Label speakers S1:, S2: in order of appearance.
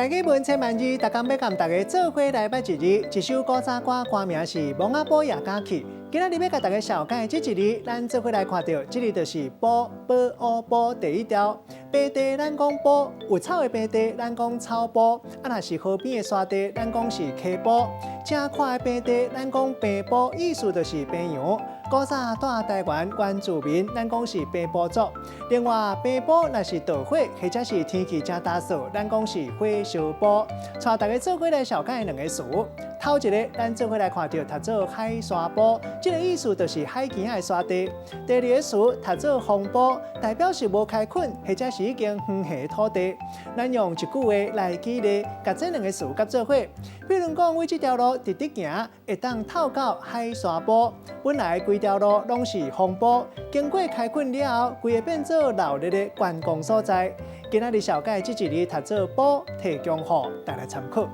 S1: 大家问千万字，大家要甲大家做伙来拜一日。一首古早歌，歌名是《蒙阿波夜假期》。今仔日要甲大家小解这一日，咱做伙来看到，这里就是波波第一条。白地咱讲波，有草的白地咱讲草波，若是河边的沙地，咱讲是溪波。正看的白地咱讲白波，意思就是白羊。古早住台湾原住民，咱讲是白波族。另外，白波若是盗火，或者是天气正干燥，咱讲是火烧波。带大家做伙来小解两个词。头一个，咱做伙来看到，读做海沙波，这个意思就是海边的沙地。第二个词，读做风波，代表是无开垦，或者是已经荒下土地。咱用一句话来举例，甲这两个词夹做伙。比如讲，为这条路直直行，会当透到海沙波。本来规条路拢是风波，经过开垦了后，规个变做闹热的观光所在。今仔日小解这一日读做波，提供予大家参考。